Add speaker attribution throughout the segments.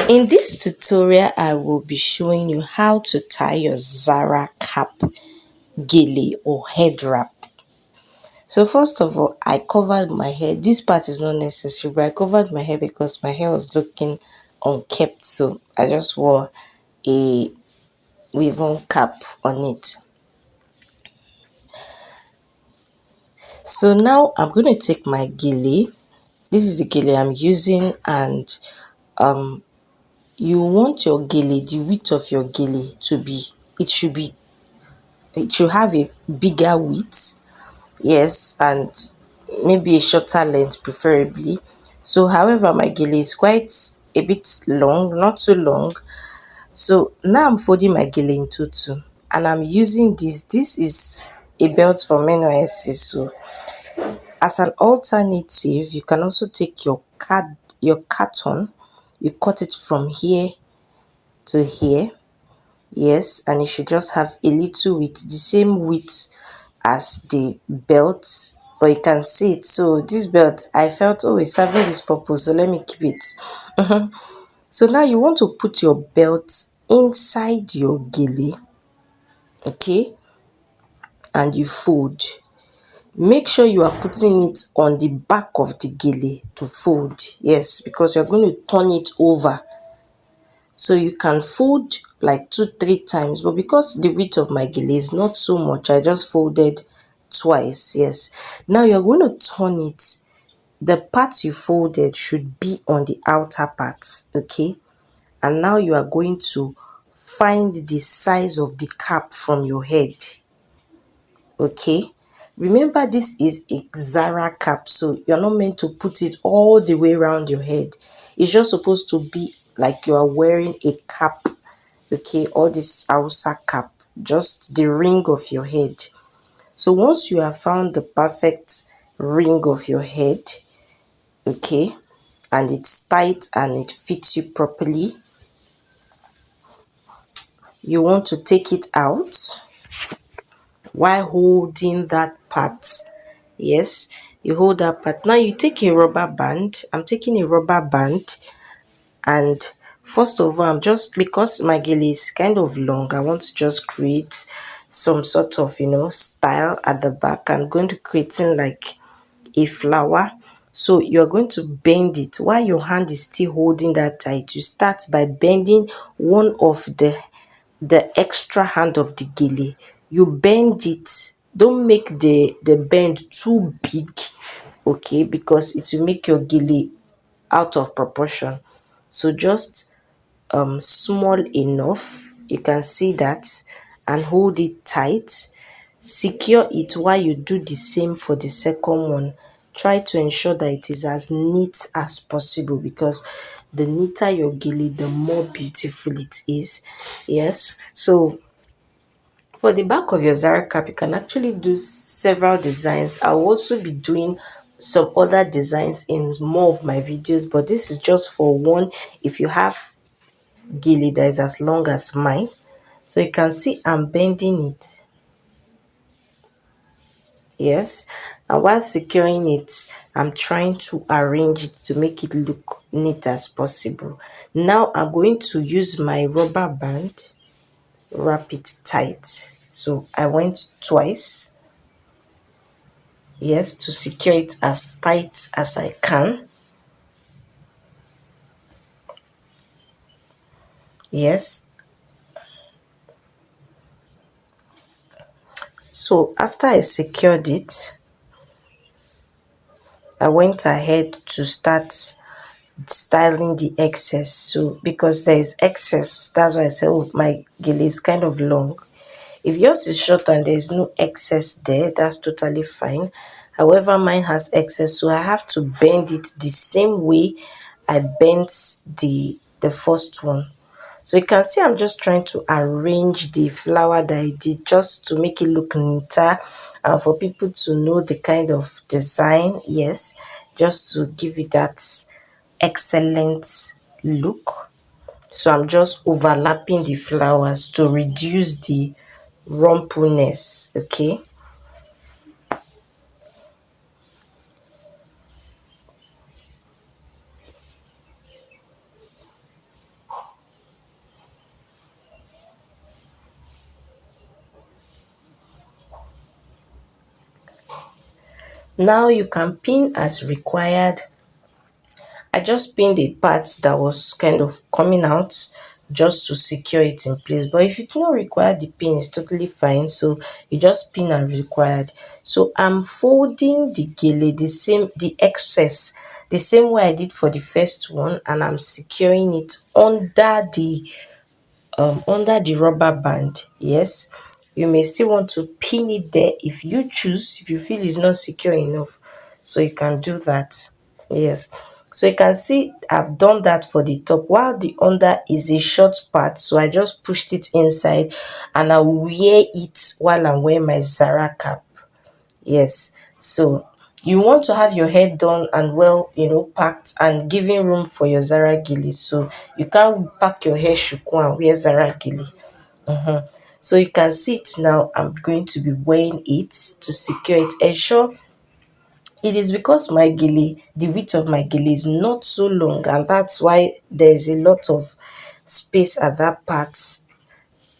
Speaker 1: In this tutorial, I will be showing you how to tie your Zara cap, gele or head wrap. So first of all, I covered my hair. This part is not necessary, but I covered my hair because my hair was looking unkept. So I just wore a woven cap on it. So now I'm going to take my gele. This is the gele I'm using, and you want your gele, the width of your gele to be, it should have a bigger width, yes, and maybe a shorter length preferably. So however, my gele is quite a bit long, not too long. So now I'm folding my gele into two, and I'm using this is a belt from NYSC. So as an alternative, you can also take your carton, you cut it from here to here, yes, and it should just have a little width, the same width as the belt, but you can see it. So this belt, I felt, oh, it's serving this purpose, so let me keep it. So now you want to put your belt inside your gele, okay, and you fold. Make sure you are putting it on the back of the gele to fold, yes, because you're going to turn it over. So you can fold like 2-3 times, but because the width of my gele is not so much, I just folded twice, yes. Now you're going to turn it. The part you folded should be on the outer part, okay? And now you are going to find the size of the cap from your head, okay? Remember, this is a Zara cap, so you're not meant to put it all the way around your head. It's just supposed to be like you are wearing a cap, okay? Or this HAUSA cap, just the ring of your head. So once you have found the perfect ring of your head, okay, and it's tight and it fits you properly, you want to take it out while holding that part. Yes, you hold that part. Now you take a rubber band. I'm taking a rubber band, and first of all, I'm just, because my gele is kind of long, I want to just create some sort of, style at the back. I'm going to create like a flower. So you're going to bend it while your hand is still holding that tight. You start by bending one of the extra hand of the gele. You bend it. Don't make the bend too big, okay, because it will make your gele out of proportion. So just small enough, you can see that, and hold it tight. Secure it while you do the same for the second one. Try to ensure that it is as neat as possible, because the neater your gele, the more beautiful it is. Yes, so for the back of your Zara cap, you can actually do several designs. I'll also be doing some other designs in more of my videos, but this is just for one. If you have gele that is as long as mine, so you can see I'm bending it, yes, and while securing it, I'm trying to arrange it to make it look neat as possible. Now I'm going to use my rubber band, wrap it tight. So I went twice, yes, to secure it as tight as I can, yes. So after I secured it, I went ahead to start styling the excess. So because there is excess, that's why I said, oh, my gele is kind of long. If yours is short and there is no excess there, that's totally fine. However, mine has excess, so I have to bend it the same way I bent the first one. So you can see I'm just trying to arrange the flower that I did, just to make it look neater and for people to know the kind of design, yes, just to give it that excellent look. So I'm just overlapping the flowers to reduce the rumpleness, okay. Now you can pin as required. I just pinned a part that was kind of coming out just to secure it in place. But if you do not require the pin, it's totally fine. So you just pin as required. So I'm folding the gele the excess, the same way I did for the first one, and I'm securing it under the rubber band. Yes, you may still want to pin it there if you choose, if you feel it's not secure enough, so you can do that. Yes, so you can see I've done that for the top, while the under is a short part, so I just pushed it inside and I wear it while I'm wearing my Zara cap. Yes, so you want to have your hair done and well, packed and giving room for your Zara gili. So you can't pack your hair shuku and wear Zara gili. So you can see it now. I'm going to be wearing it to secure it. Ensure it is because my gili, the width of my gili is not so long, and that's why there's a lot of space at that part.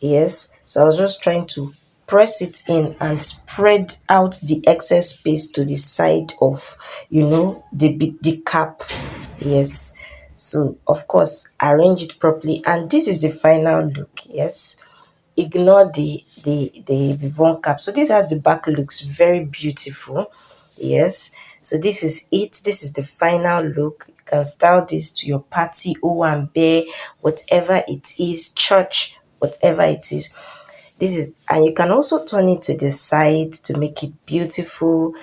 Speaker 1: Yes, so I was just trying to press it in and spread out the excess space to the side of, the cap. Yes, so of course arrange it properly, and this is the final look. Yes, ignore the Vivon cap. So this has the back, looks very beautiful. Yes, so this is it. This is the final look. You can style this to your party, owambe, whatever it is, church, whatever it is. This is, and you can also turn it to the side to make it beautiful.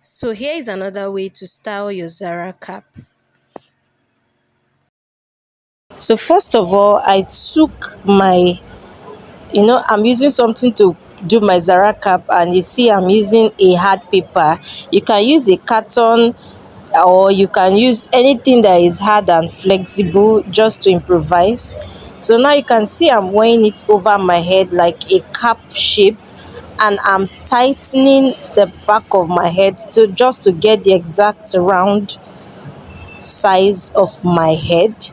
Speaker 1: So here is another way to style your Zara cap. So first of all, I took my, I'm using something to do my Zara cap, and you see I'm using a hard paper. You can use a carton, or you can use anything that is hard and flexible just to improvise. So now you can see I'm wearing it over my head like a cap shape, and I'm tightening the back of my head to just to get the exact round size of my head.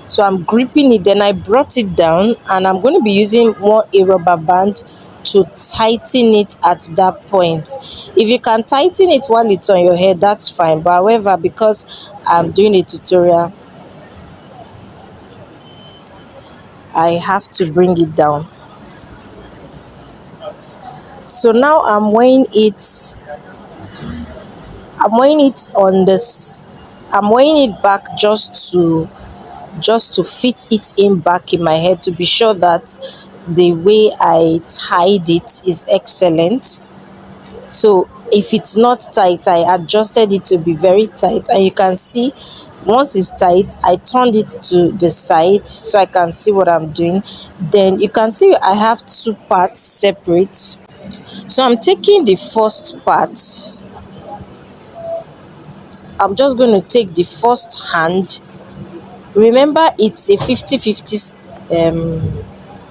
Speaker 1: So I'm gripping it, then I brought it down, and I'm going to be using a rubber band to tighten it at that point. If you can tighten it while it's on your head, that's fine, but however, because I'm doing a tutorial, I have to bring it down. So now I'm weighing it back just to fit it in back in my head, to be sure that the way I tied it is excellent. So if it's not tight, I adjusted it to be very tight, and you can see once it's tight, I turned it to the side so I can see what I'm doing. Then you can see I have two parts separate. So I'm taking the first part. I'm just going to take the first hand. Remember, it's a 50-50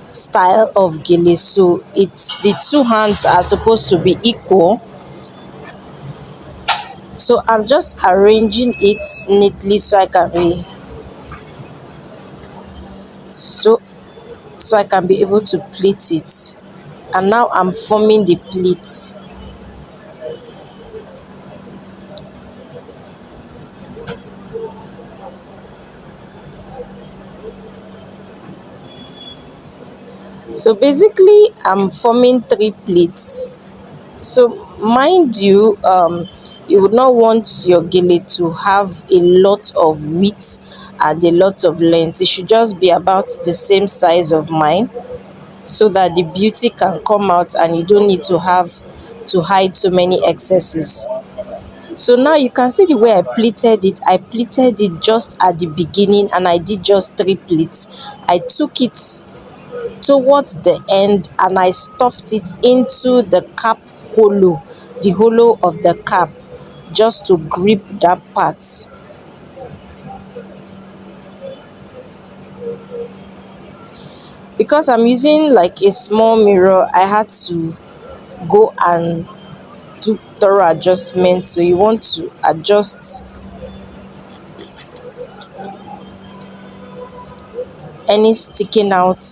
Speaker 1: style of gele, so it's the two hands are supposed to be equal. So I'm just arranging it neatly so I can be so so I can be able to pleat it. And now I'm forming the pleat. So basically I'm forming three pleats. So mind you, you would not want your gele to have a lot of width and a lot of length. It should just be about the same size of mine, so that the beauty can come out and you don't need to have to hide so many excesses. So now you can see the way I pleated it. I pleated it just at the beginning, and I did just three pleats. I took it towards the end and I stuffed it into the cap hollow, the hollow of the cap, just to grip that part. Because I'm using like a small mirror, I had to go and do thorough adjustments. So you want to adjust any sticking out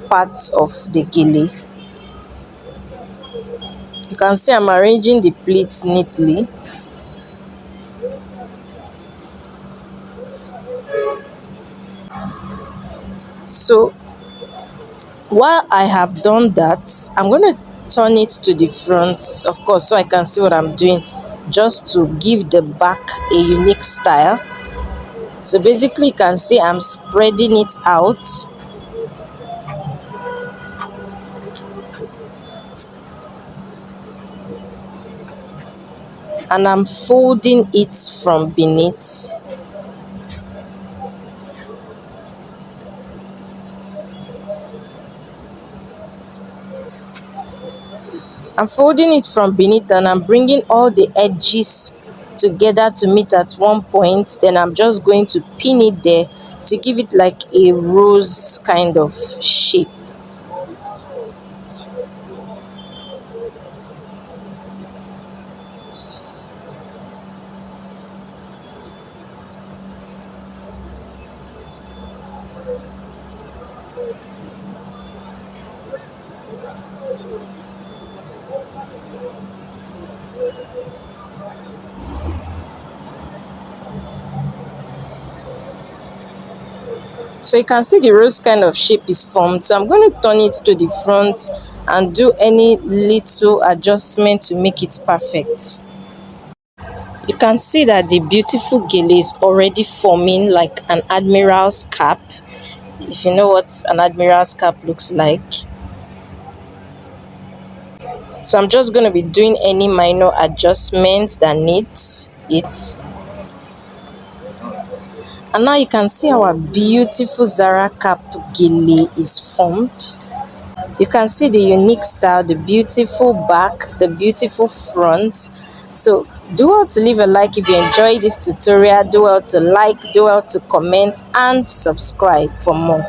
Speaker 1: parts of the gele. You can see I'm arranging the pleats neatly. So while I have done that, I'm going to turn it to the front, of course, so I can see what I'm doing, just to give the back a unique style. So basically you can see I'm spreading it out, and I'm folding it from beneath. I'm folding it from beneath, and I'm bringing all the edges together to meet at one point. Then I'm just going to pin it there to give it like a rose kind of shape. So you can see the rose kind of shape is formed. So I'm going to turn it to the front and do any little adjustment to make it perfect. You can see that the beautiful gele is already forming like an admiral's cap, if you know what an admiral's cap looks like. So I'm just going to be doing any minor adjustments that needs it. And now you can see our beautiful Zara cap gele is formed. You can see the unique style, the beautiful back, the beautiful front. So do well to leave a like if you enjoyed this tutorial. Do well to like, do well to comment and subscribe for more.